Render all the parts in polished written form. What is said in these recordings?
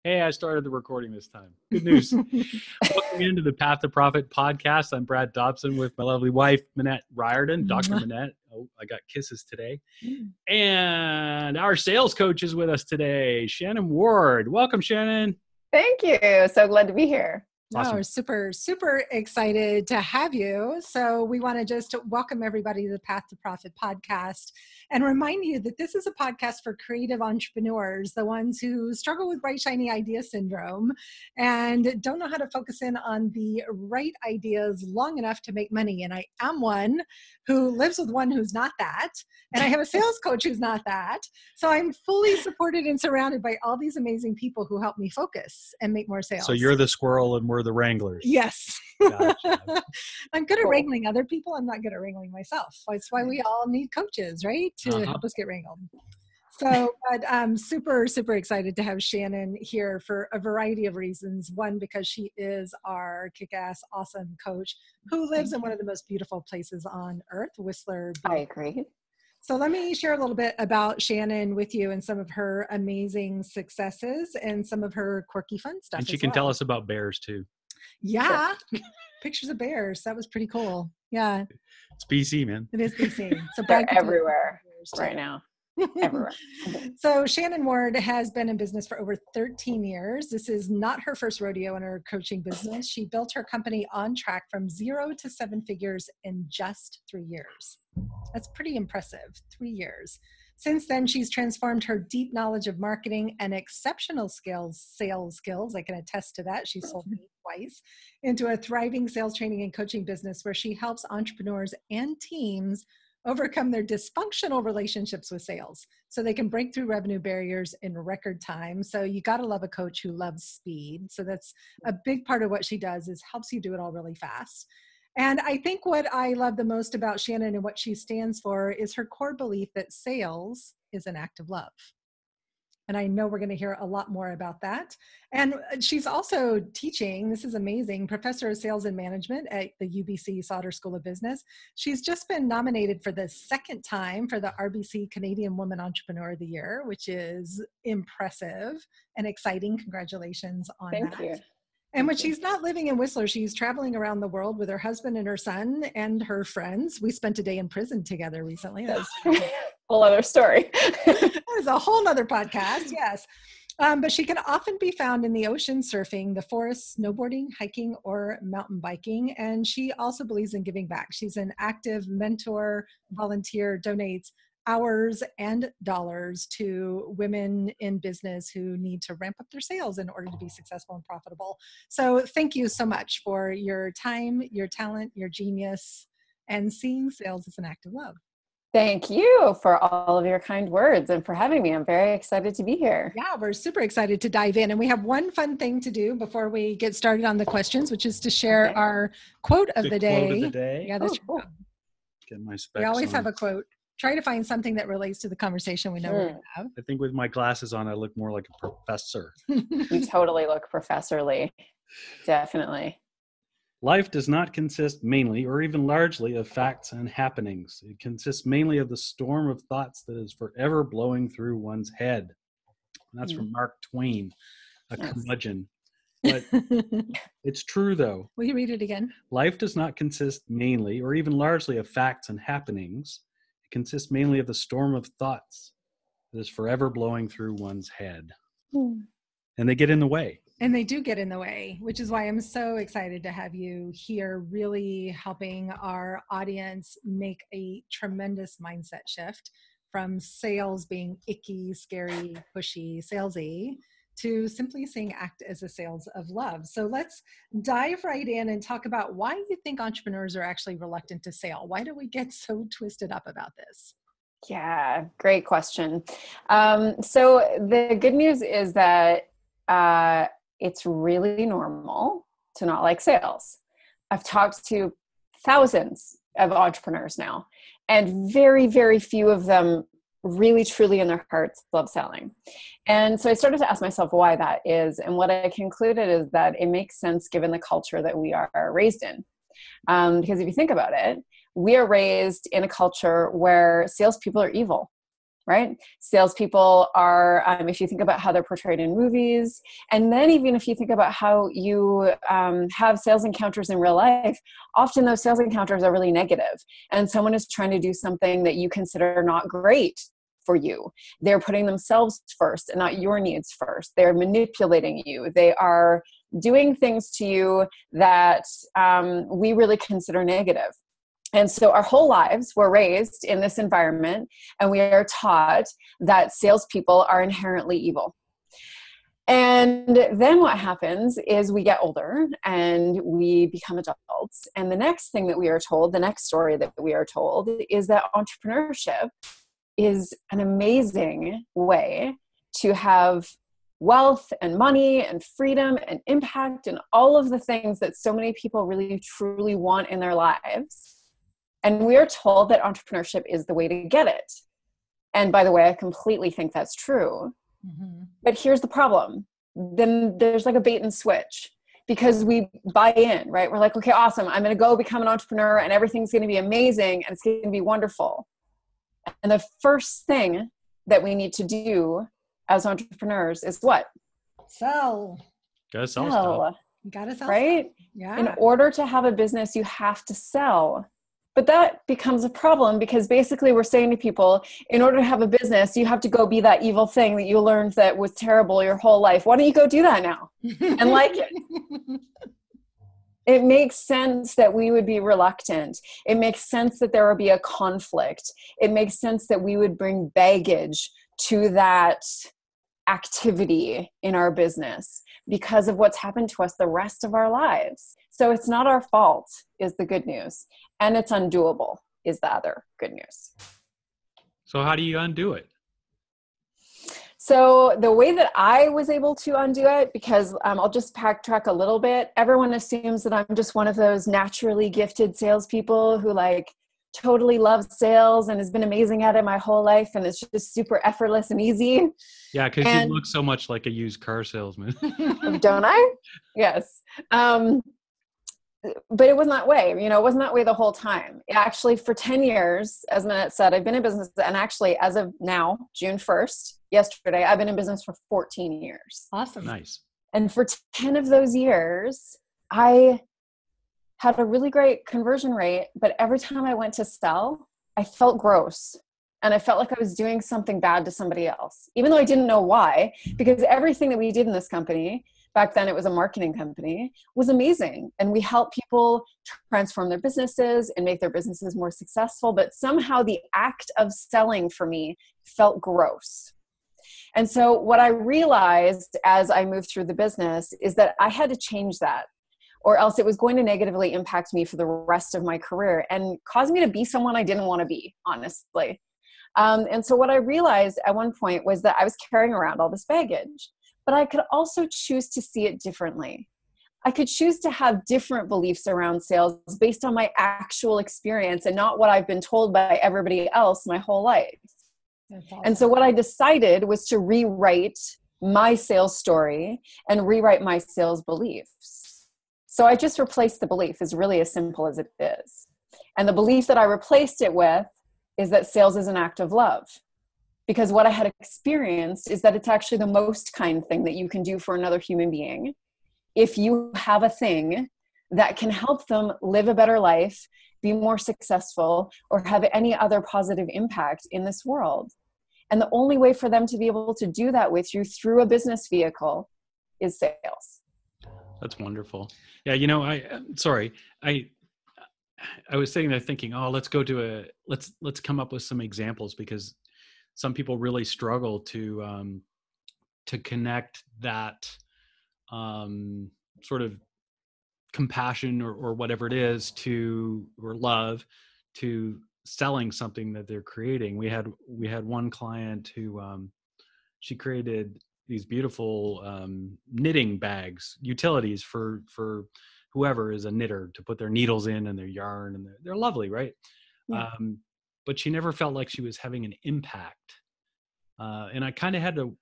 Hey, I started the recording this time. Good news. Welcome into the Path to Profit podcast. I'm Brad Dobson with my lovely wife, Minette Riordan, Dr. Minette. Oh, I got kisses today. And our sales coach is with us today, Shannon Ward. Welcome, Shannon. Thank you. So glad to be here. Awesome. We're super excited to have you. So we want to just welcome everybody to the Path to Profit podcast and remind you that this is a podcast for creative entrepreneurs, the ones who struggle with bright, shiny idea syndrome and don't know how to focus in on the right ideas long enough to make money. And I am one who lives with one who's not that. And I have a sales coach who's not that. So I'm fully supported and surrounded by all these amazing people who help me focus and make more sales. So you're the squirrel and we're the wranglers. Yes. Gotcha. I'm good at wrangling other people. I'm not good at wrangling myself. That's why we all need coaches, right? To help us get wrangled. So but I'm super excited to have Shannon here for a variety of reasons. One, because she is our kick-ass, awesome coach who lives in one of the most beautiful places on earth, Whistler Beach. I agree. So let me share a little bit about Shannon with you and some of her amazing successes and some of her quirky fun stuff. And she can tell us about bears too. Yeah. Sure. Pictures of bears. That was pretty cool. Yeah. It's BC, man. It is BC. So They're everywhere right now. Everywhere. So Shannon Ward has been in business for over 13 years. This is not her first rodeo in her coaching business. She built her company on track from 0 to 7 figures in just 3 years. That's pretty impressive. 3 years. Since then, she's transformed her deep knowledge of marketing and exceptional sales skills. I can attest to that. She sold me twice into a thriving sales training and coaching business where she helps entrepreneurs and teams overcome their dysfunctional relationships with sales so they can break through revenue barriers in record time. So you got to love a coach who loves speed. So that's a big part of what she does, is helps you do it all really fast. And I think what I love the most about Shannon and what she stands for is her core belief that sales is an act of love. And I know we're going to hear a lot more about that. And she's also teaching, this is amazing, professor of sales and management at the UBC Sauder School of Business. She's just been nominated for the second time for the RBC Canadian Woman Entrepreneur of the Year, which is impressive and exciting. Congratulations on that. Thank you. And when she's not living in Whistler, she's traveling around the world with her husband and her son and her friends. We spent a day in prison together recently. That was a whole other story. That was a whole other podcast, yes. But she can often be found in the ocean surfing, the forest, snowboarding, hiking, or mountain biking. And she also believes in giving back. She's an active mentor, volunteer, donates hours and dollars to women in business who need to ramp up their sales in order to be successful and profitable. So thank you so much for your time, your talent, your genius, and seeing sales as an act of love. Thank you for all of your kind words and for having me. I'm very excited to be here. Yeah, we're super excited to dive in. And we have one fun thing to do before we get started on the questions, which is to share our quote of the day. Quote of the day. Yeah, that's cool. Get my specs We always on. have a quote. Try to find something that relates to the conversation we know we're going to have. I think with my glasses on, I look more like a professor. You totally look professorly. Definitely. Life does not consist mainly or even largely of facts and happenings. It consists mainly of the storm of thoughts that is forever blowing through one's head. And that's from Mark Twain, a curmudgeon. But it's true, though. Will you read it again? Life does not consist mainly or even largely of facts and happenings. It consists mainly of the storm of thoughts that is forever blowing through one's head. And they get in the way. And they do get in the way, which is why I'm so excited to have you here, really helping our audience make a tremendous mindset shift from sales being icky, scary, pushy, salesy, to simply seeing act as a sales of love. So let's dive right in and talk about why you think entrepreneurs are actually reluctant to sell. Why do we get so twisted up about this? Yeah, great question. So the good news is that it's really normal to not like sales. I've talked to thousands of entrepreneurs now, and very, very few of them really, truly in their hearts love selling. And so I started to ask myself why that is. And what I concluded is that it makes sense given the culture that we are raised in. Because if you think about it, we are raised in a culture where salespeople are evil. right? Salespeople are, if you think about how they're portrayed in movies, and then even if you think about how you have sales encounters in real life, often those sales encounters are really negative, and someone is trying to do something that you consider not great for you. They're putting themselves first and not your needs first. They're manipulating you. They are doing things to you that we really consider negative. And so our whole lives we're raised in this environment, and we are taught that salespeople are inherently evil. And then what happens is we get older and we become adults. And the next thing that we are told, the next story that we are told, is that entrepreneurship is an amazing way to have wealth and money and freedom and impact and all of the things that so many people really truly want in their lives. And we are told that entrepreneurship is the way to get it. And by the way, I completely think that's true. Mm-hmm. But here's the problem. Then there's like a bait and switch, because we buy in, right? We're like, okay, awesome. I'm going to go become an entrepreneur and everything's going to be amazing and it's going to be wonderful. And the first thing that we need to do as entrepreneurs is what? Sell. Gotta sell stuff. You gotta sell, right? Stuff. Yeah. In order to have a business, you have to sell. But that becomes a problem, because basically we're saying to people, in order to have a business, you have to go be that evil thing that you learned that was terrible your whole life. Why don't you go do that now and like it? It makes sense that we would be reluctant. It makes sense that there would be a conflict. It makes sense that we would bring baggage to that activity in our business because of what's happened to us the rest of our lives. So it's not our fault, is the good news. And it's undoable, is the other good news. So how do you undo it? So the way that I was able to undo it, because I'll just backtrack a little bit. Everyone assumes that I'm just one of those naturally gifted salespeople who like totally loves sales and has been amazing at it my whole life. And it's just super effortless and easy. Yeah, because you look so much like a used car salesman. Don't I? Yes. But it wasn't that way. It wasn't that way the whole time. Actually, for 10 years, as Minette said, I've been in business. And actually, as of now, June 1st, yesterday, I've been in business for 14 years. Awesome. Nice. And for 10 of those years, I had a really great conversion rate. But every time I went to sell, I felt gross. And I felt like I was doing something bad to somebody else, even though I didn't know why, because everything that we did in this company, back then it was a marketing company, was amazing. And we helped people transform their businesses and make their businesses more successful. But somehow the act of selling for me felt gross. And so what I realized as I moved through the business is that I had to change that, or else it was going to negatively impact me for the rest of my career and cause me to be someone I didn't want to be, honestly. And so what I realized at one point was that I was carrying around all this baggage. But I could also choose to see it differently. I could choose to have different beliefs around sales based on my actual experience and not what I've been told by everybody else my whole life. Awesome. And so what I decided was to rewrite my sales story and rewrite my sales beliefs. So I just replaced the belief. It's really as simple as it is. And the belief that I replaced it with is that sales is an act of love. Because what I had experienced is that it's actually the most kind thing that you can do for another human being if you have a thing that can help them live a better life, be more successful, or have any other positive impact in this world. And the only way for them to be able to do that with you through a business vehicle is sales. That's wonderful. Yeah, I was sitting there thinking, let's come up with some examples, because some people really struggle to connect that sort of compassion or whatever it is or love to selling something that they're creating. We had one client who she created these beautiful knitting bags, utilities for whoever is a knitter to put their needles in and their yarn, and they're lovely, right? Yeah. But she never felt like she was having an impact. And I kind of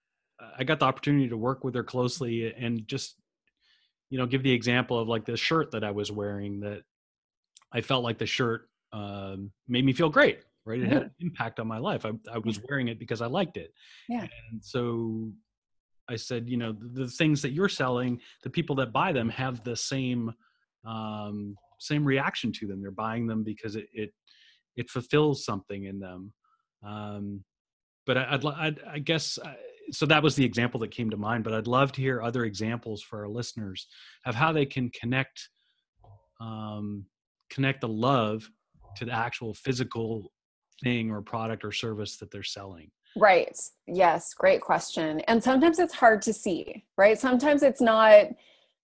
I got the opportunity to work with her closely and just, give the example of like the shirt that I was wearing, that I felt like the shirt made me feel great. right? It had an impact on my life. I was wearing it because I liked it. Yeah. And so I said, the things that you're selling, the people that buy them have the same reaction to them. They're buying them because it fulfills something in them. But I guess, so that was the example that came to mind, but I'd love to hear other examples for our listeners of how they can connect the love to the actual physical thing or product or service that they're selling. Right. Yes. Great question. And sometimes it's hard to see, right? Sometimes it's not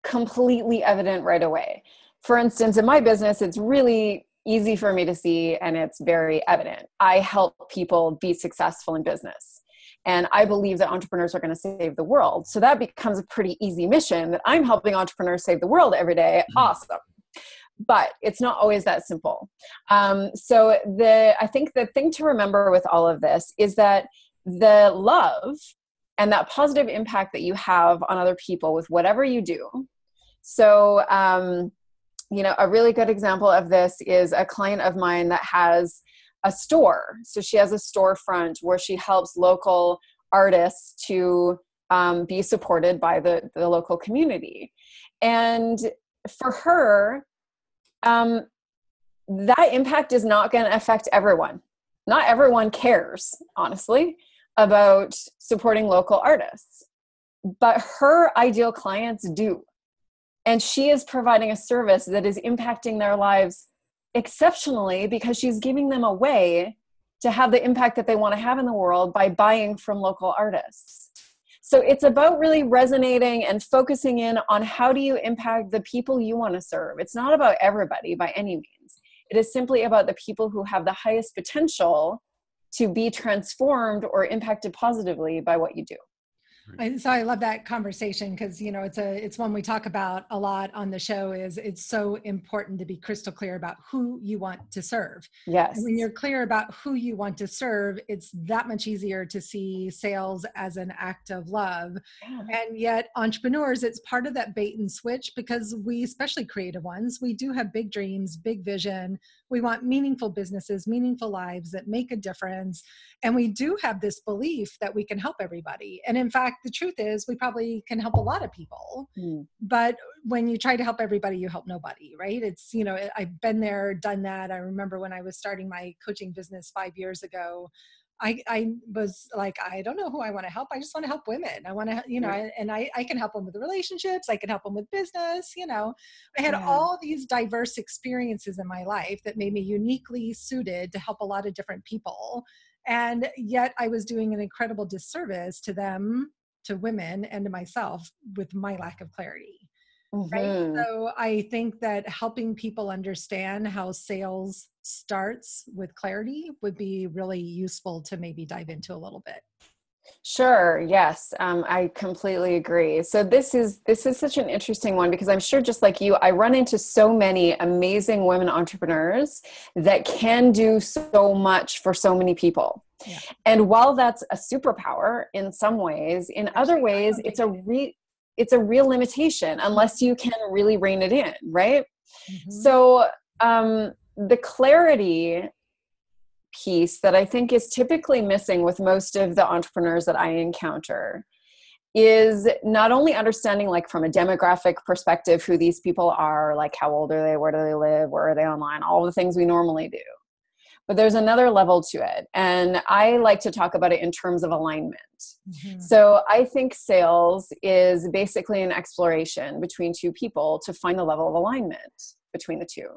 completely evident right away. For instance, in my business, it's really easy for me to see, and it's very evident. I help people be successful in business. And I believe that entrepreneurs are going to save the world. So that becomes a pretty easy mission, that I'm helping entrepreneurs save the world every day. Awesome. But it's not always that simple. So I think the thing to remember with all of this is that the love and that positive impact that you have on other people with whatever you do. So, a really good example of this is a client of mine that has a store. So she has a storefront where she helps local artists to be supported by the local community. And for her, that impact is not going to affect everyone. Not everyone cares, honestly, about supporting local artists, but her ideal clients do. And she is providing a service that is impacting their lives exceptionally because she's giving them a way to have the impact that they want to have in the world by buying from local artists. So it's about really resonating and focusing in on how do you impact the people you want to serve. It's not about everybody by any means. It is simply about the people who have the highest potential to be transformed or impacted positively by what you do. So I love that conversation because, it's one we talk about a lot on the show. Is it's so important to be crystal clear about who you want to serve. Yes. And when you're clear about who you want to serve, it's that much easier to see sales as an act of love. Yeah. And yet entrepreneurs, it's part of that bait and switch because we, especially creative ones, we do have big dreams, big vision. We want meaningful businesses, meaningful lives that make a difference. And we do have this belief that we can help everybody. And in fact, the truth is we probably can help a lot of people, but when you try to help everybody, you help nobody, right? It's, I've been there, done that. I remember when I was starting my coaching business 5 years ago, I was like, I don't know who I want to help. I just want to help women. I want to, and I can help them with the relationships. I can help them with business. I had all these diverse experiences in my life that made me uniquely suited to help a lot of different people. And yet I was doing an incredible disservice to them, to women, and to myself with my lack of clarity. Right. So I think that helping people understand how sales starts with clarity would be really useful to maybe dive into a little bit. Sure. Yes. I completely agree. So this is such an interesting one because I'm sure just like you, I run into so many amazing women entrepreneurs that can do so much for so many people. Yeah. And while that's a superpower in some ways, in other ways, it's a real limitation unless you can really rein it in. Right. Mm-hmm. So, the clarity piece that I think is typically missing with most of the entrepreneurs that I encounter is not only understanding, like from a demographic perspective, who these people are, like how old are they, where do they live, where are they online, all the things we normally do. But there's another level to it. And I like to talk about it in terms of alignment. Mm-hmm. So I think sales is basically an exploration between two people to find the level of alignment between the two.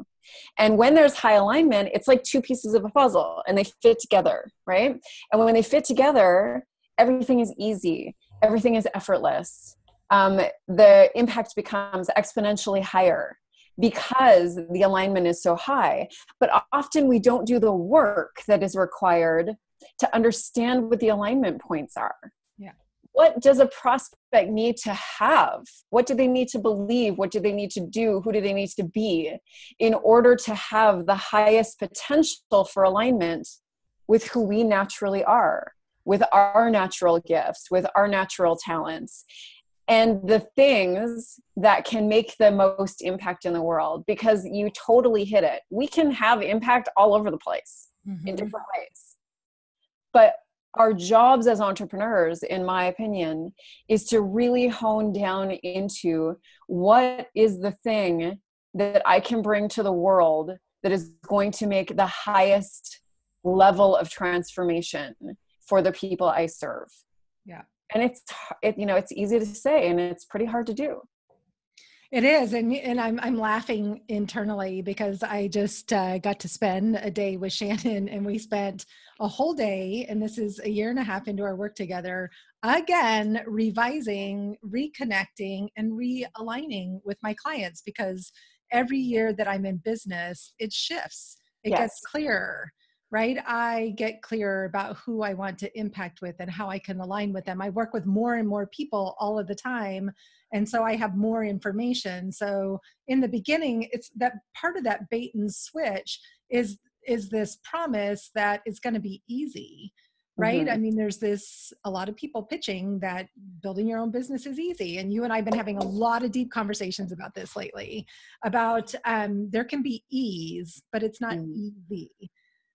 And when there's high alignment, it's like two pieces of a puzzle and they fit together, right? And when they fit together, everything is easy. Everything is effortless. The impact becomes exponentially higher because the alignment is so high. But often we don't do the work that is required to understand what the alignment points are. Yeah. What does a prospect need to have? What do they need to believe? What do they need to do? Who do they need to be in order to have the highest potential for alignment with who we naturally are, with our natural gifts, with our natural talents, and the things that can make the most impact in the world? Because you totally hit it. We can have impact all over the place. in different ways. But our jobs as entrepreneurs, in my opinion, is to really hone down into what is the thing that I can bring to the world that is going to make the highest level of transformation for the people I serve. Yeah. And it's easy to say, and it's pretty hard to do. It is. And I'm laughing internally because I just got to spend a day with Shannon, and we spent a whole day, and this is a year and a half into our work together, again, revising, reconnecting, and realigning with my clients, because every year that I'm in business, it shifts. It gets clearer, right? I get clearer about who I want to impact with and how I can align with them. I work with more and more people all of the time. And so I have more information. So in the beginning, it's that part of that bait and switch is this promise that it's going to be easy, right? I mean, there's a lot of people pitching that building your own business is easy. And you and I have been having a lot of deep conversations about this lately, about there can be ease, but it's not easy.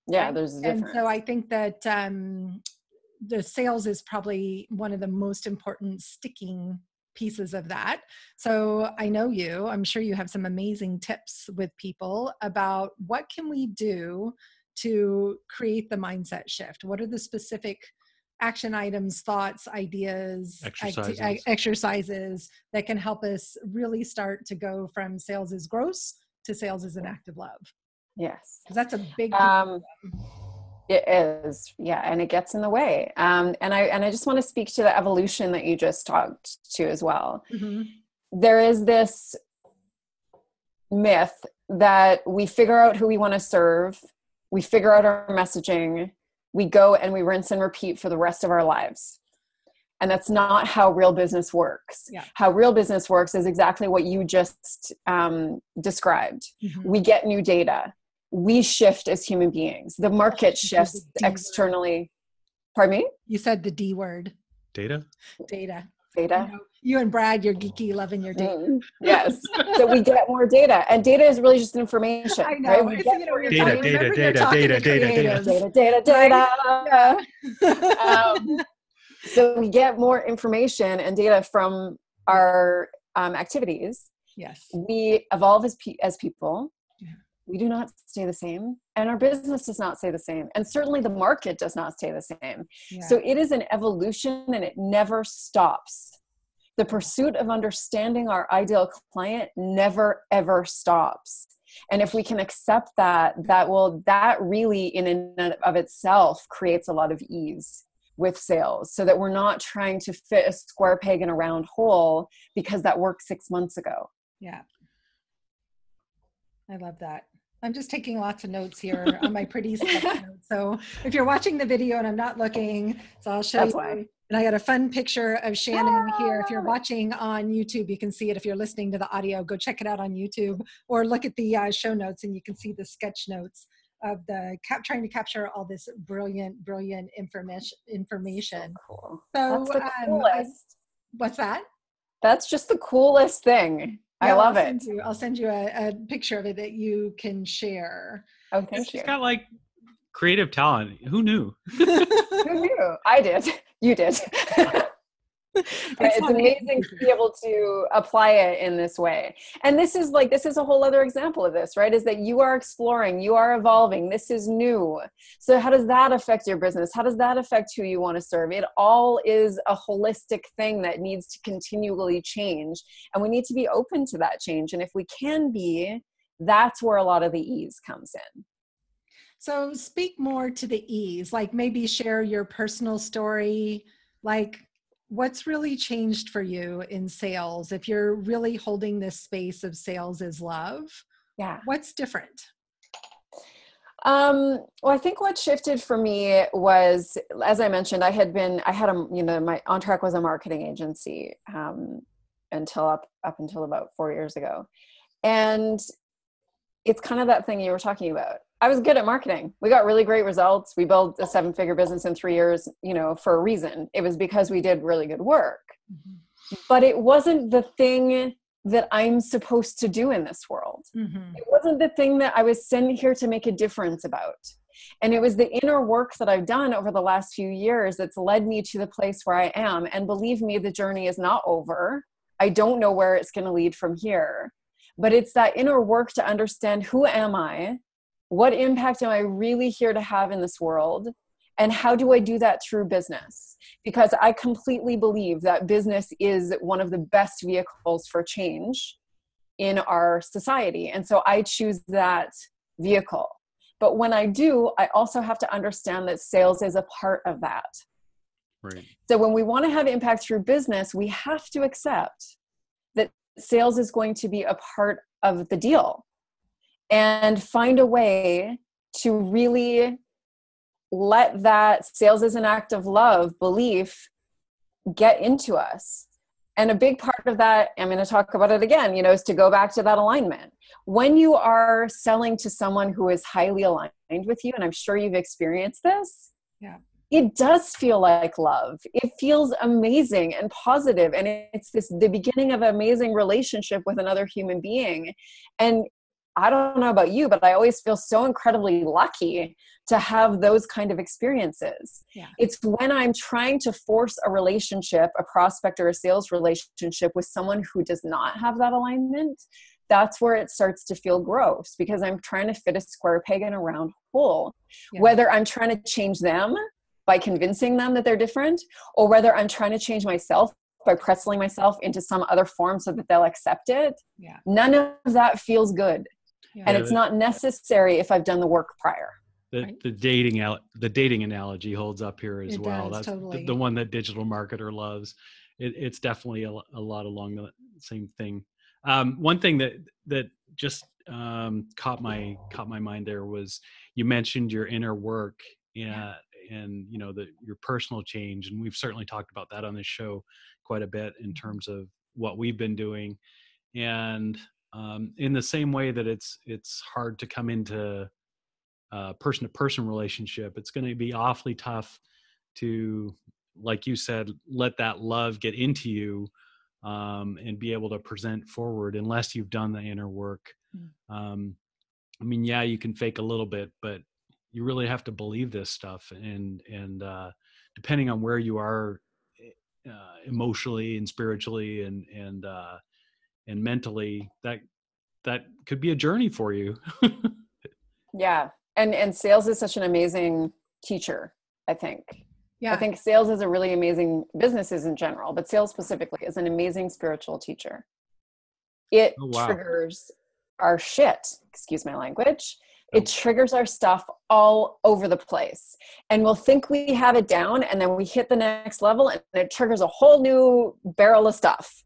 Yeah, right? there's a difference. And so I think that the sales is probably one of the most important sticking pieces of that. So I know I'm sure you have some amazing tips with people about what can we do to create the mindset shift? What are the specific action items, thoughts, ideas, exercises that can help us really start to go from sales is gross to sales is an act of love? Yes. Because that's a big it is. Yeah. And it gets in the way. And I just want to speak to the evolution that you just talked to as well. There is this myth that we figure out who we want to serve. We figure out our messaging. We go and we rinse and repeat for the rest of our lives. And that's not how real business works. Yeah. How real business works is exactly what you just described. We get new data. We shift as human beings. The market shifts externally. Pardon me? You said the D word. Data. You and Brad, you're geeky, loving your data. Yes. So we get more data, and data is really just information. I know. Right? Data. So we get more information and data from our activities. Yes. We evolve as people. We do not stay the same, and our business does not stay the same. And certainly the market does not stay the same. Yeah. So it is an evolution, and it never stops. The pursuit of understanding our ideal client never, ever stops. And if we can accept that really in and of itself creates a lot of ease with sales, so that we're not trying to fit a square peg in a round hole because that worked 6 months ago. Yeah. I love that. I'm just taking lots of notes here on my pretty sketch notes. So if you're watching the video and I'm not looking, so I'll show you. Why. And I got a fun picture of Shannon here. If you're watching on YouTube, you can see it. If you're listening to the audio, go check it out on YouTube, or look at the show notes and you can see the sketch notes of the trying to capture all this brilliant information. So cool. So that's the coolest. What's that? That's just the coolest thing. I love it. I'll send you a picture of it that you can share. Oh, thank you. She's got like creative talent. Who knew? Who knew? I did. You did. It's amazing to be able to apply it in this way. And this is a whole other example of this, right? Is that you are exploring, you are evolving. This is new. So how does that affect your business? How does that affect who you want to serve? It all is a holistic thing that needs to continually change. And we need to be open to that change. And if we can be, that's where a lot of the ease comes in. So speak more to the ease, like maybe share your personal story, like what's really changed for you in sales? If you're really holding this space of sales is love, what's different? Well, I think what shifted for me was, as I mentioned, my On Track was a marketing agency until up until about 4 years ago. And it's kind of that thing you were talking about. I was good at marketing. We got really great results. We built a 7-figure business in 3 years, for a reason. It was because we did really good work. But it wasn't the thing that I'm supposed to do in this world. It wasn't the thing that I was sent here to make a difference about. And it was the inner work that I've done over the last few years that's led me to the place where I am. And believe me, the journey is not over. I don't know where it's going to lead from here, but it's that inner work to understand, who am I? What impact am I really here to have in this world? And how do I do that through business? Because I completely believe that business is one of the best vehicles for change in our society. And so I choose that vehicle. But when I do, I also have to understand that sales is a part of that. Right. So when we want to have impact through business, we have to accept that sales is going to be a part of the deal, and find a way to really let that sales as an act of love belief get into us. And a big part of that, I'm going to talk about it again, is to go back to that alignment. When you are selling to someone who is highly aligned with you, and I'm sure you've experienced this, yeah, it does feel like love. It feels amazing and positive, and it's the beginning of an amazing relationship with another human being. And I don't know about you, but I always feel so incredibly lucky to have those kind of experiences. Yeah. It's when I'm trying to force a relationship, a prospect or a sales relationship with someone who does not have that alignment, that's where it starts to feel gross, because I'm trying to fit a square peg in a round hole. Yeah. Whether I'm trying to change them by convincing them that they're different, or whether I'm trying to change myself by pretzeling myself into some other form so that they'll accept it. Yeah. None of that feels good. Yeah. And it's not necessary if I've done the work prior. The dating analogy holds up here as well. Does, that's totally. the one that digital marketer loves. It's definitely a lot along the same thing. One thing that just caught my mind there was, you mentioned your inner work and your personal change, and we've certainly talked about that on this show quite a bit in terms of what we've been doing. And in the same way that it's hard to come into person-to-person relationship, it's going to be awfully tough to, like you said, let that love get into you and be able to present forward unless you've done the inner work. You can fake a little bit, but you really have to believe this stuff. And depending on where you are emotionally and spiritually and mentally, that could be a journey for you. Yeah. And sales is such an amazing teacher, I think. Yeah. I think sales is a really amazing, businesses in general, but sales specifically is an amazing spiritual teacher. It triggers our shit, excuse my language. It triggers our stuff all over the place. And we'll think we have it down, and then we hit the next level and it triggers a whole new barrel of stuff.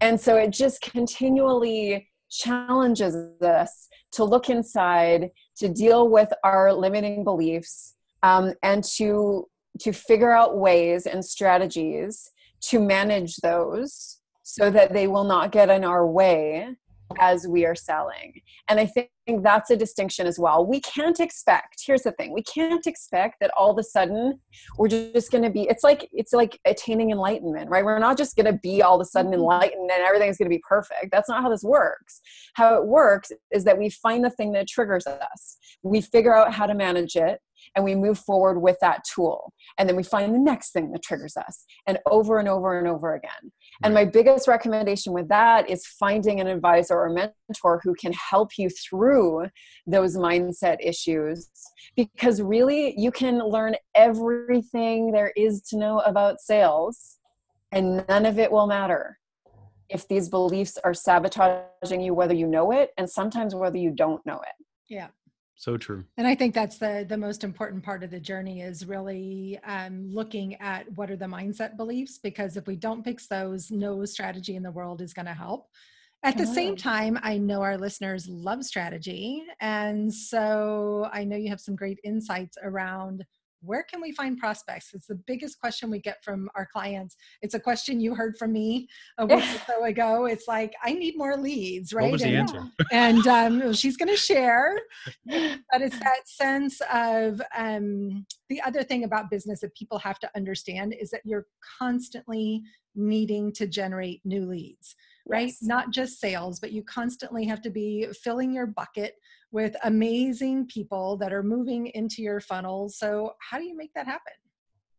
And so it just continually challenges us to look inside, to deal with our limiting beliefs, and to figure out ways and strategies to manage those so that they will not get in our way as we are selling. And I think that's a distinction as well. We can't expect, here's the thing, we can't expect that all of a sudden we're just going to be, it's like attaining enlightenment, right? We're not just going to be all of a sudden enlightened and everything's going to be perfect. That's not how this works. How it works is that we find the thing that triggers us. We figure out how to manage it, and we move forward with that tool. And then we find the next thing that triggers us, and over and over and over again. And my biggest recommendation with that is finding an advisor or mentor who can help you through those mindset issues, because really you can learn everything there is to know about sales and none of it will matter if these beliefs are sabotaging you, whether you know it, and sometimes whether you don't know it. Yeah. So true. And I think that's the most important part of the journey, is really looking at what are the mindset beliefs, because if we don't fix those, no strategy in the world is going to help. At the same time, I know our listeners love strategy. And so I know you have some great insights around, where can we find prospects? It's the biggest question we get from our clients. It's a question you heard from me a week or so ago. It's like, I need more leads, right? What was the answer? And she's going to share. But it's that sense of the other thing about business that people have to understand is that you're constantly needing to generate new leads, right? Yes. Not just sales, but you constantly have to be filling your bucket with amazing people that are moving into your funnel. So how do you make that happen?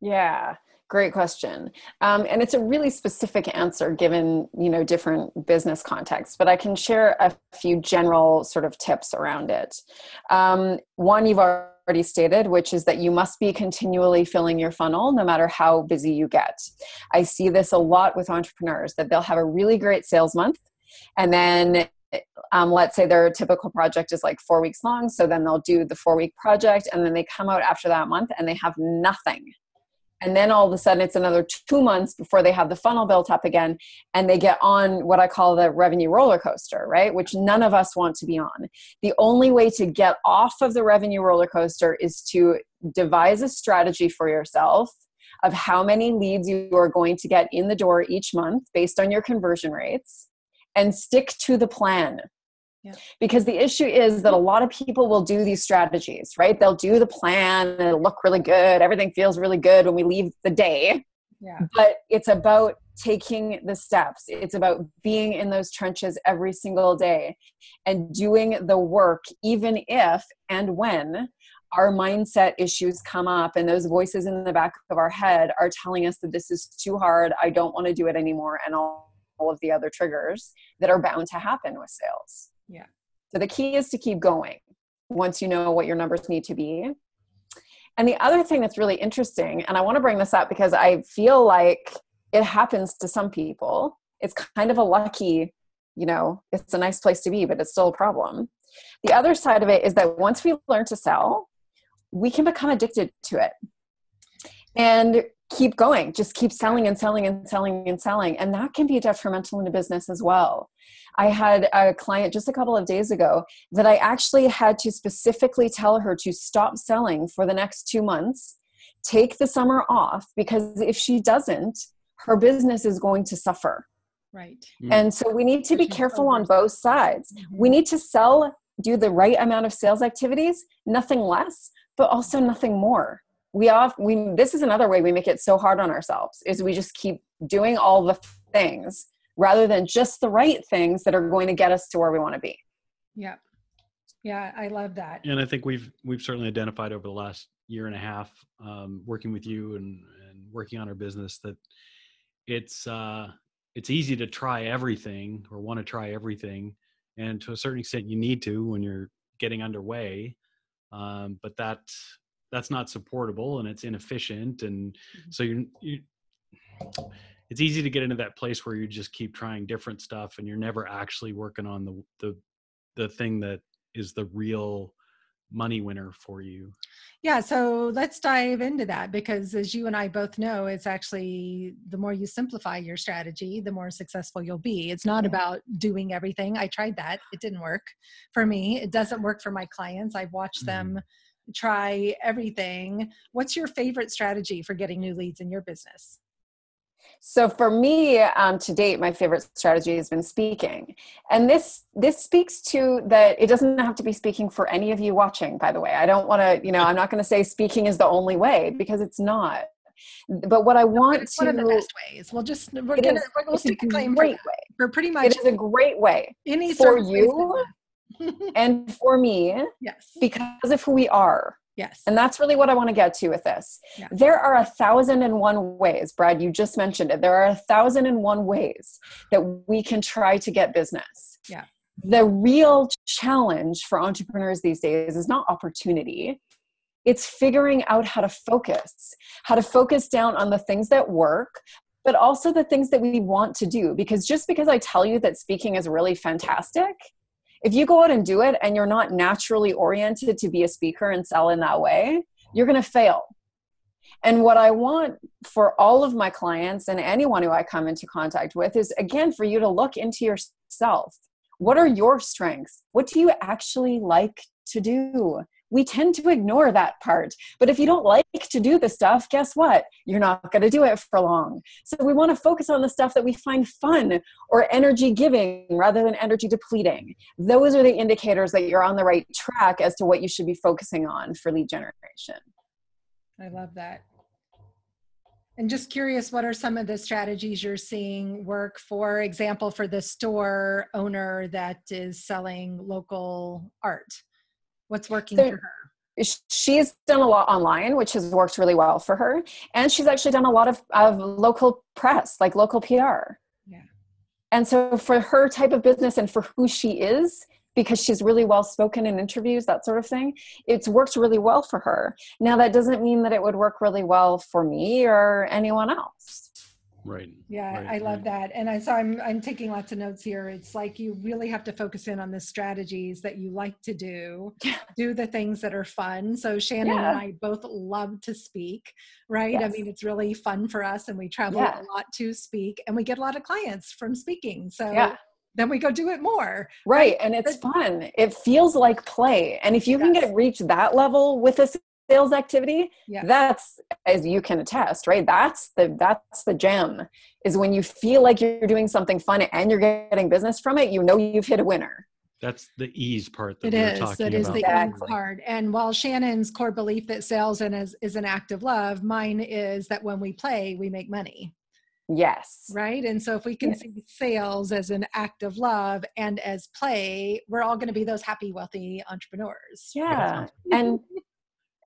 Yeah, great question. And it's a really specific answer given, different business contexts, but I can share a few general sort of tips around it. One you've already stated, which is that you must be continually filling your funnel no matter how busy you get. I see this a lot with entrepreneurs, that they'll have a really great sales month, and then let's say their typical project is like 4 weeks long. So then they'll do the 4-week project, and then they come out after that month and they have nothing. And then all of a sudden it's another 2 months before they have the funnel built up again, and they get on what I call the revenue roller coaster, right? Which none of us want to be on. The only way to get off of the revenue roller coaster is to devise a strategy for yourself of how many leads you are going to get in the door each month based on your conversion rates, and stick to the plan. Yeah. Because the issue is that a lot of people will do these strategies, right? They'll do the plan and it'll look really good. Everything feels really good when we leave the day. Yeah. But it's about taking the steps. It's about being in those trenches every single day and doing the work, even if and when our mindset issues come up and those voices in the back of our head are telling us that this is too hard, I don't want to do it anymore, and all of the other triggers that are bound to happen with sales. Yeah. So the key is to keep going once you know what your numbers need to be. And the other thing that's really interesting, and I want to bring this up because I feel like it happens to some people. It's kind of a lucky, it's a nice place to be, but it's still a problem. The other side of it is that once we learn to sell, we can become addicted to it and keep going, just keep selling and selling and selling and selling. And that can be detrimental in a business as well. I had a client just a couple of days ago that I actually had to specifically tell her to stop selling for the next 2 months, take the summer off, because if she doesn't, her business is going to suffer. Right. And so we need to be careful on both sides. We need to sell, do the right amount of sales activities, nothing less, but also nothing more. This is another way we make it so hard on ourselves, is we just keep doing all the things rather than just the right things that are going to get us to where we want to be. Yeah. Yeah. I love that. And I think we've certainly identified over the last year and a half, working with you and working on our business, that it's easy to try everything or want to try everything. And to a certain extent you need to when you're getting underway. But that's not supportable and it's inefficient. And so it's easy to get into that place where you just keep trying different stuff and you're never actually working on the thing that is the real money winner for you. Yeah. So let's dive into that, because as you and I both know, it's actually the more you simplify your strategy, the more successful you'll be. It's not about doing everything. I tried that. It didn't work for me. It doesn't work for my clients. I've watched them try everything. What's your favorite strategy for getting new leads in your business? So for me, to date, my favorite strategy has been speaking. And this speaks to that it doesn't have to be speaking for any of you watching, by the way. I don't want to, I'm not going to say speaking is the only way, because it's not. But what I want it's one of the best ways. We'll stick a claim for pretty much. It is a great way for you and for me. Yes. Because of who we are. Yes. And that's really what I want to get to with this. Yeah. There are 1,001 ways, Brad, you just mentioned it. There are 1,001 ways that we can try to get business. Yeah. The real challenge for entrepreneurs these days is not opportunity. It's figuring out how to focus down on the things that work, but also the things that we want to do. Because just because I tell you that speaking is really fantastic, if you go out and do it and you're not naturally oriented to be a speaker and sell in that way, you're going to fail. And what I want for all of my clients and anyone who I come into contact with is, again, for you to look into yourself. What are your strengths? What do you actually like to do? We tend to ignore that part. But if you don't like to do the stuff, guess what? You're not going to do it for long. So we want to focus on the stuff that we find fun or energy giving rather than energy depleting. Those are the indicators that you're on the right track as to what you should be focusing on for lead generation. I love that. And just curious, what are some of the strategies you're seeing work, for example, for the store owner that is selling local art? What's working So for her? she's done a lot online, which has worked really well for her. And she's actually done a lot of local press, like local PR. Yeah. And so for her type of business and for who she is, because she's really well spoken in interviews, that sort of thing, it's worked really well for her. Now, that doesn't mean that it would work really well for me or anyone else. Right. Yeah, right, I love right. that. And so I'm taking lots of notes here. It's like you really have to focus in on the strategies that you like to do the things that are fun. So Shannon and I both love to speak, right? Yes. I mean, it's really fun for us, and we travel a lot to speak, and we get a lot of clients from speaking. So then we go do it more. Right. And it's fun. It feels like play. And if you can reach that level with a sales activity, that's, as you can attest, right? That's the gem, is when you feel like you're doing something fun and you're getting business from it, you know you've hit a winner. That's the ease part that we're talking about. It is the ease part. And while Shannon's core belief that sales is an act of love, mine is that when we play, we make money. Yes. Right. And so if we can see sales as an act of love and as play, we're all going to be those happy, wealthy entrepreneurs. Yeah.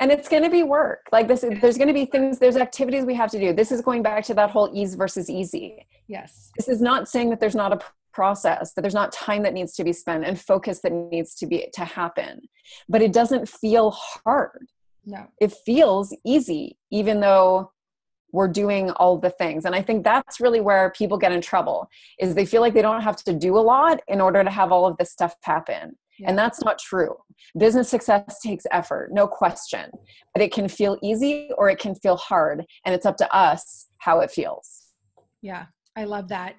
And it's going to be work. Like this, there's going to be things, there's activities we have to do. This is going back to that whole ease versus easy. Yes. This is not saying that there's not a process, that there's not time that needs to be spent and focus that needs to happen, but it doesn't feel hard. No, it feels easy, even though we're doing all the things. And I think that's really where people get in trouble, is they feel like they don't have to do a lot in order to have all of this stuff happen. Yeah. And that's not true. Business success takes effort, no question, but it can feel easy or it can feel hard. And it's up to us how it feels. Yeah, I love that.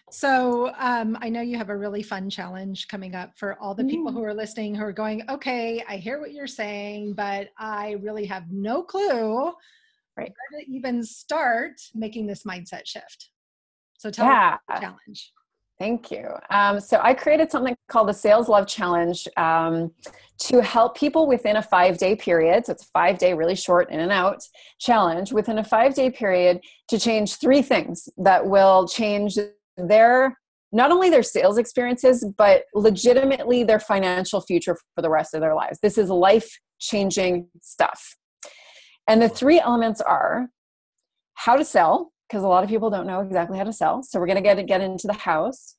So I know you have a really fun challenge coming up for all the people who are listening, who are going, okay, I hear what you're saying, but I really have no clue where to even start making this mindset shift. So tell us the challenge. Thank you. So I created something called the Sales Love Challenge to help people within a 5-day period. So it's a 5-day, really short in and out challenge within a 5-day period to change 3 things that will change not only their sales experiences, but legitimately their financial future for the rest of their lives. This is life-changing stuff. And the 3 elements are how to sell, because a lot of people don't know exactly how to sell. So we're going to get into the house.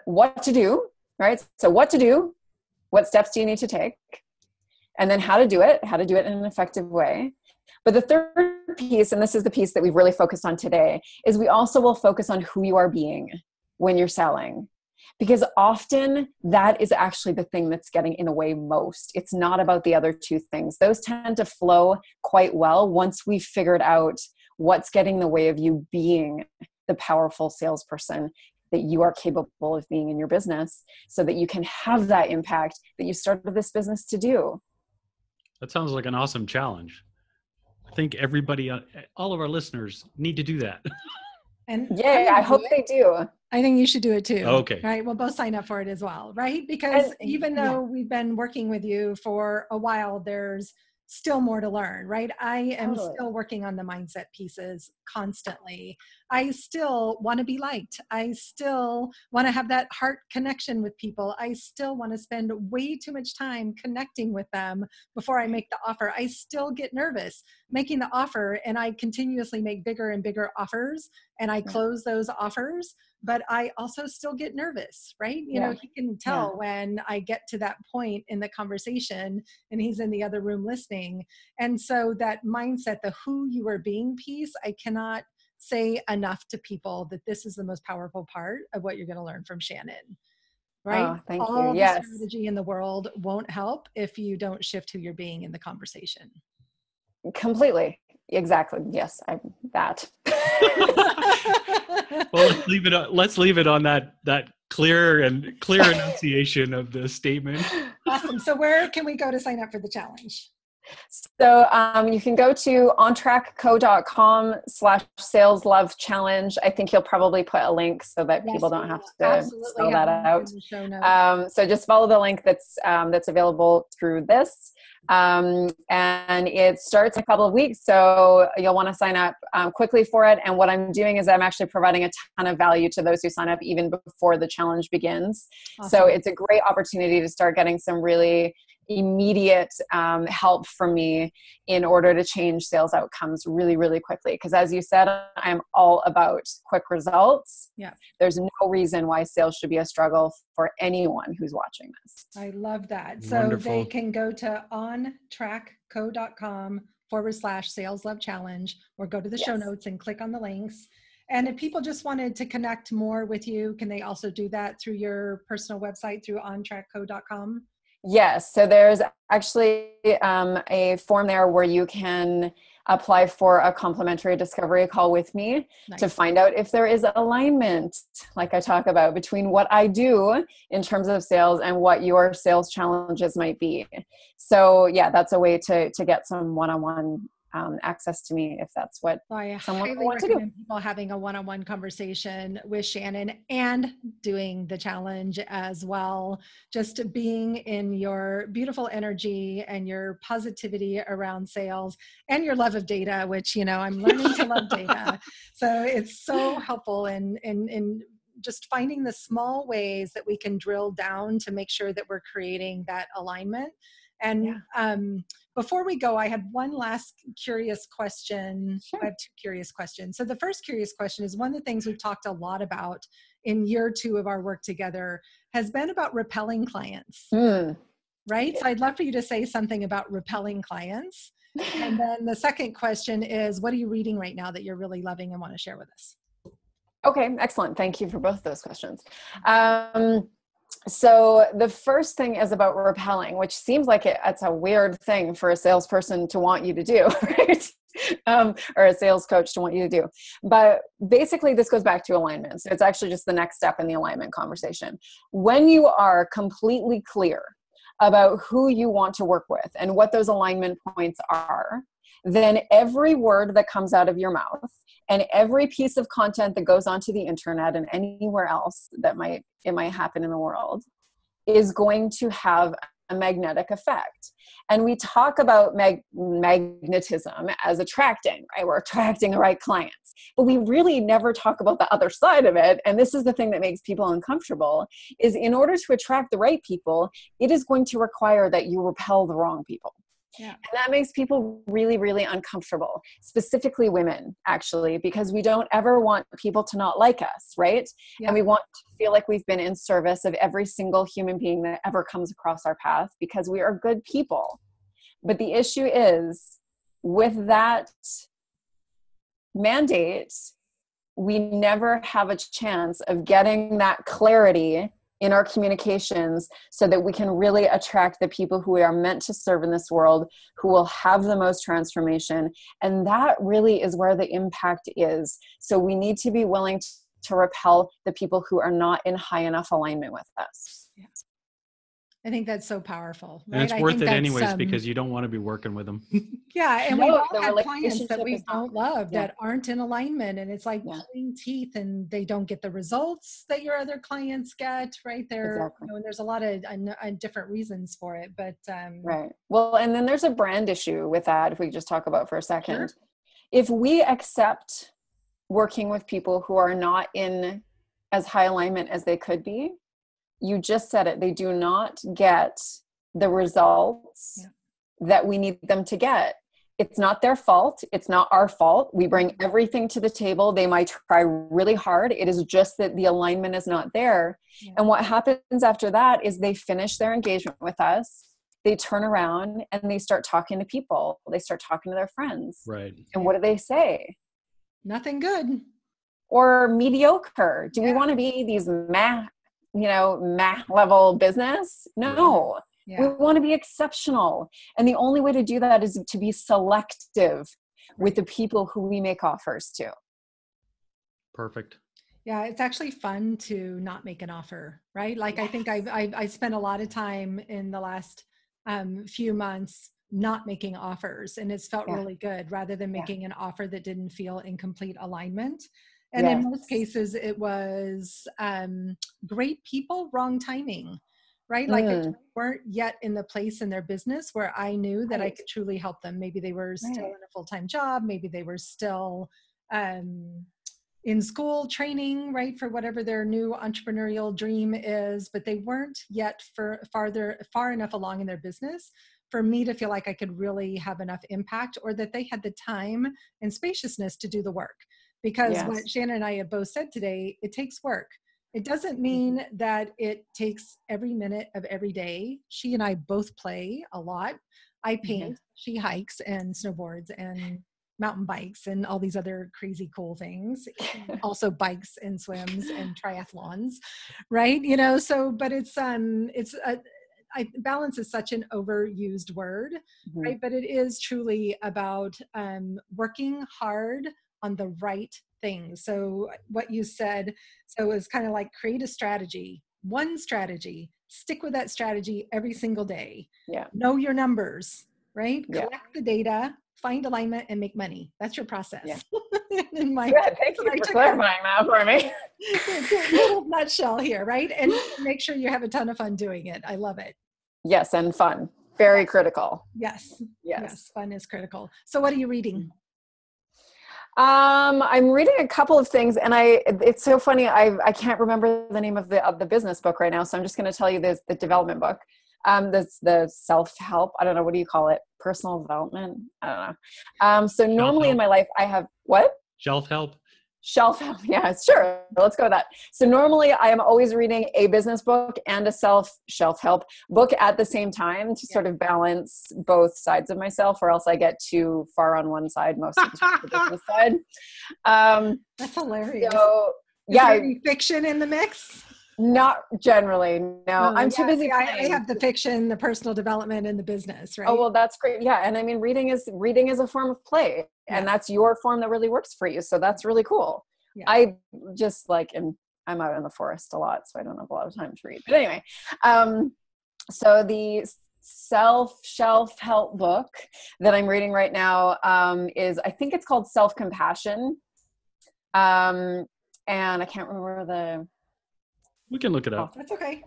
What to do, right? So what to do, what steps do you need to take? And then how to do it in an effective way. But the third piece, and this is the piece that we've really focused on today, is we also will focus on who you are being when you're selling. Because often that is actually the thing that's getting in the way most. It's not about the other 2 things. Those tend to flow quite well once we've figured out what's getting in the way of you being the powerful salesperson that you are capable of being in your business, so that you can have that impact that you started this business to do. That sounds like an awesome challenge. I think everybody, all of our listeners need to do that. And I hope they do. I think you should do it too. Okay. Right. We'll both sign up for it as well. Right. Because even though we've been working with you for a while, there's still more to learn, right? I am still working on the mindset pieces constantly. I still want to be liked. I still want to have that heart connection with people. I still want to spend way too much time connecting with them before I make the offer. I still get nervous making the offer, and I continuously make bigger and bigger offers, and I close those offers, but I also still get nervous, right? You know, he can tell when I get to that point in the conversation and he's in the other room listening. And so that mindset, the who you are being piece, I cannot say enough to people that this is the most powerful part of what you're going to learn from Shannon, right? Oh, thank All you. the strategy in the world won't help if you don't shift who you're being in the conversation. Completely. Exactly. Yes, that. Well, let's leave it on that clear enunciation of the statement. Awesome. So where can we go to sign up for the challenge? So you can go to ontrackco.com/saleslovechallenge. I think he'll probably put a link so that people don't have to spell that out. So just follow the link that's available through this. And it starts in a couple of weeks. So you'll want to sign up quickly for it. And what I'm doing is I'm actually providing a ton of value to those who sign up even before the challenge begins. Awesome. So it's a great opportunity to start getting some really immediate help for me in order to change sales outcomes really, really quickly. Because as you said, I'm all about quick results. Yeah. There's no reason why sales should be a struggle for anyone who's watching this. I love that. Wonderful. So they can go to ontrackco.com/sales love challenge, or go to the show notes and click on the links. And if people just wanted to connect more with you, can they also do that through your personal website, through ontrackco.com? Yes. So there's actually a form there where you can apply for a complimentary discovery call with me to find out if there is alignment, like I talk about, between what I do in terms of sales and what your sales challenges might be. So yeah, that's a way to get some one-on-one access to me if that's what someone highly wants to do. recommend people having a one-on-one conversation with Shannon and doing the challenge as well. Just being in your beautiful energy and your positivity around sales and your love of data, which, I'm learning to love data. So it's so helpful in just finding the small ways that we can drill down to make sure that we're creating that alignment. And before we go, I had one last curious question. Sure. I have two curious questions. So the first curious question is, one of the things we've talked a lot about in year 2 of our work together has been about repelling clients, right? So I'd love for you to say something about repelling clients. And then the second question is, what are you reading right now that you're really loving and want to share with us? Okay, excellent. Thank you for both of those questions. So the first thing is about repelling, which seems like it's a weird thing for a salesperson to want you to do, right? Or a sales coach to want you to do. But basically, this goes back to alignment. So it's actually just the next step in the alignment conversation. When you are completely clear about who you want to work with and what those alignment points are, then every word that comes out of your mouth and every piece of content that goes onto the internet and anywhere else that might happen in the world is going to have a magnetic effect. And we talk about magnetism as attracting, right? We're attracting the right clients, but we really never talk about the other side of it. And this is the thing that makes people uncomfortable, is in order to attract the right people, it is going to require that you repel the wrong people. Yeah. And that makes people really, really uncomfortable, specifically women, actually, because we don't ever want people to not like us, right? Yeah. And we want to feel like we've been in service of every single human being that ever comes across our path because we are good people. But the issue is, with that mandate, we never have a chance of getting that clarity in our communications so that we can really attract the people who we are meant to serve in this world, who will have the most transformation. And that really is where the impact is. So we need to be willing to repel the people who are not in high enough alignment with us. Yes. I think that's so powerful. Right? And it's worth it anyways, because you don't want to be working with them. Yeah. And we've all had clients that we don't love that aren't in alignment. And it's like pulling teeth, and they don't get the results that your other clients get, right? There, and there's a lot of different reasons for it, but right. Well, and then there's a brand issue with that, if we just talk about for a second. Sure. If we accept working with people who are not in as high alignment as they could be, you just said it, they do not get the results that we need them to get. It's not their fault. It's not our fault. We bring everything to the table. They might try really hard. It is just that the alignment is not there. Yeah. And what happens after that is they finish their engagement with us. They turn around and they start talking to people. They start talking to their friends. Right. And what do they say? Nothing good. Or mediocre. Do we want to be these level business? No. Yeah. We want to be exceptional. And the only way to do that is to be selective with the people who we make offers to. Perfect. Yeah, it's actually fun to not make an offer, right? Like, I think I spent a lot of time in the last few months not making offers, and it's felt really good, rather than making an offer that didn't feel in complete alignment. And in most cases, it was great people, wrong timing, right? Like they weren't yet in the place in their business where I knew that I could truly help them. Maybe they were still in a full-time job. Maybe they were still in school training, right, for whatever their new entrepreneurial dream is, but they weren't yet far enough along in their business for me to feel like I could really have enough impact, or that they had the time and spaciousness to do the work. Because what Shannon and I have both said today, it takes work. It doesn't mean that it takes every minute of every day. She and I both play a lot. I paint, she hikes and snowboards and mountain bikes and all these other crazy cool things. Also bikes and swims and triathlons, right? You know, so, but balance is such an overused word, right? But it is truly about working hard on the right things. So what you said, so it's kind of like create a strategy, one strategy, stick with that strategy every single day. Yeah. Know your numbers, right? Yeah. Collect the data, find alignment, and make money. That's your process. Yeah. Thank you for clarifying that for me. It's a little nutshell here, right? And make sure you have a ton of fun doing it. I love it. Yes, and fun. Very critical. Yes. Fun is critical. So what are you reading? I'm reading a couple of things, and it's so funny. I can't remember the name of the business book right now. So I'm just going to tell you the development book. That's the self-help. I don't know. What do you call it? Personal development. I don't know. So normally in my life I have what? Shelf-help. Shelf-help. Yeah, sure. Let's go with that. So normally I am always reading a business book and a shelf-help book at the same time to sort of balance both sides of myself, or else I get too far on one side, most of the business side. That's hilarious. So, Is there any fiction in the mix? Not generally. No, I'm too busy. I have the fiction, the personal development, and the business, right? Oh, well, that's great. Yeah. And I mean, reading is a form of play, and that's your form that really works for you. So that's really cool. Yeah. I just I'm out in the forest a lot, so I don't have a lot of time to read. But anyway, so the self-help book that I'm reading right now is, I think it's called Self-Compassion. And I can't remember we can look it up. That's okay.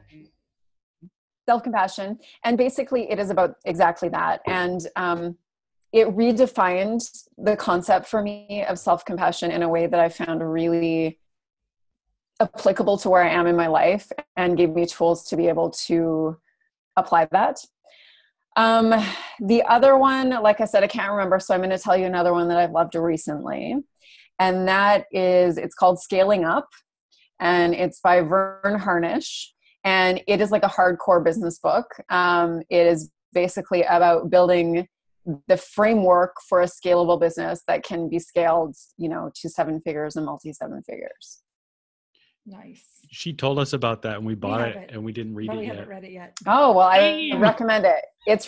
Self-compassion. And basically it is about exactly that. And it redefined the concept for me of self-compassion in a way that I found really applicable to where I am in my life, and gave me tools to be able to apply that. The other one, like I said, I can't remember. So I'm going to tell you another one that I've loved recently. And it's called Scaling Up. And it's by Vern Harnish, and it is like a hardcore business book. It is basically about building the framework for a scalable business that can be scaled, to 7 figures and multi-7 figures. Nice. She told us about that, and we bought it, and we didn't read it yet. We haven't read it yet. Oh, well, I recommend it. It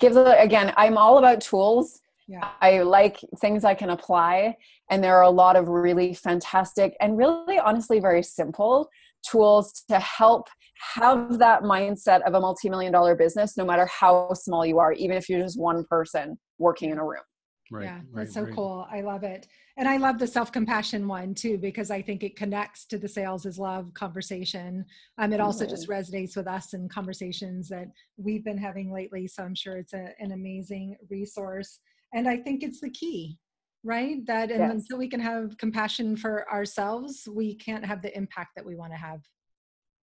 gives, again, I'm all about tools. Yeah. I like things I can apply, and there are a lot of really fantastic and really honestly very simple tools to help have that mindset of a multi-million-dollar business, no matter how small you are, even if you're just one person working in a room. Right, yeah, that's so cool. I love it. And I love the self-compassion one too, because I think it connects to the sales is love conversation. It also just resonates with us in conversations that we've been having lately. So I'm sure it's an amazing resource. And I think it's the key, right? That until we can have compassion for ourselves, we can't have the impact that we want to have.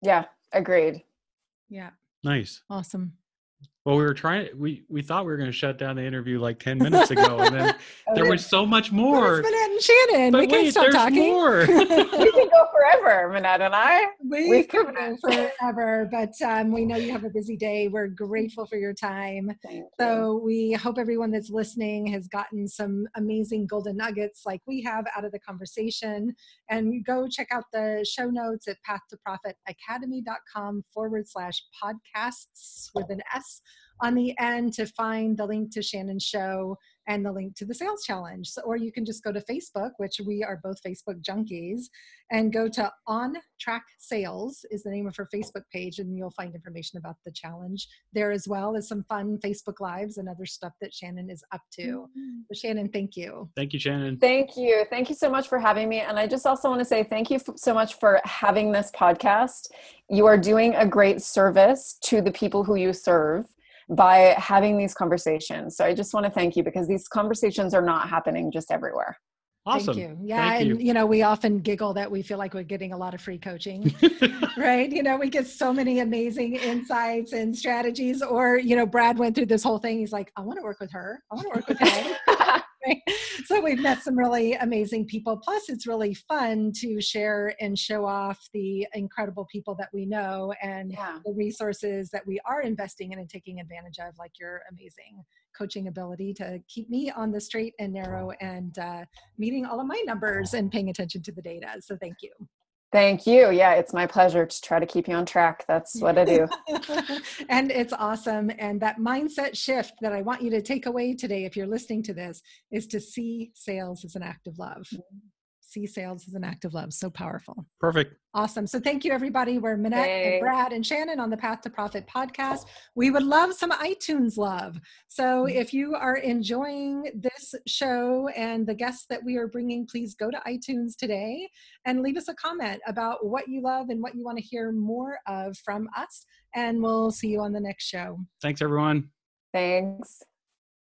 Yeah, agreed. Yeah. Nice. Awesome. Well, we thought we were going to shut down the interview like 10 minutes ago, and then there was so much more. Minette and Shannon. But we can't stop talking. More. We can go forever, Minette and I. We could go forever, but we know you have a busy day. We're grateful for your time. So we hope everyone that's listening has gotten some amazing golden nuggets like we have out of the conversation. And go check out the show notes at pathtoprofitacademy.com/podcasts with an S on the end to find the link to Shannon's show and the link to the sales challenge. So, or you can just go to Facebook, which we are both Facebook junkies, and go to On Track Sales is the name of her Facebook page, and you'll find information about the challenge there, as well as some fun Facebook Lives and other stuff that Shannon is up to. So Shannon, thank you. Thank you, Shannon. Thank you. Thank you so much for having me. And I just also want to say thank you so much for having this podcast. You are doing a great service to the people who you serve by having these conversations. So I just want to thank you, because these conversations are not happening just everywhere. Awesome. Thank you. Yeah. Thank and, we often giggle that we feel like we're getting a lot of free coaching, right? We get so many amazing insights and strategies. Or, Brad went through this whole thing. He's like, I want to work with her. I want to work with him. Right? So we've met some really amazing people. Plus, it's really fun to share and show off the incredible people that we know and the resources that we are investing in and taking advantage of, like your amazing coaching ability to keep me on the straight and narrow and meeting all of my numbers and paying attention to the data. So thank you. Thank you. Yeah, it's my pleasure to try to keep you on track. That's what I do. And it's awesome. And that mindset shift that I want you to take away today, if you're listening to this, is to see sales as an act of love. See sales as an act of love. So powerful. Perfect. Awesome. So thank you, everybody. We're Minette and Brad and Shannon on the Path to Profit podcast. We would love some iTunes love. So if you are enjoying this show and the guests that we are bringing, please go to iTunes today and leave us a comment about what you love and what you want to hear more of from us. And we'll see you on the next show. Thanks, everyone. Thanks.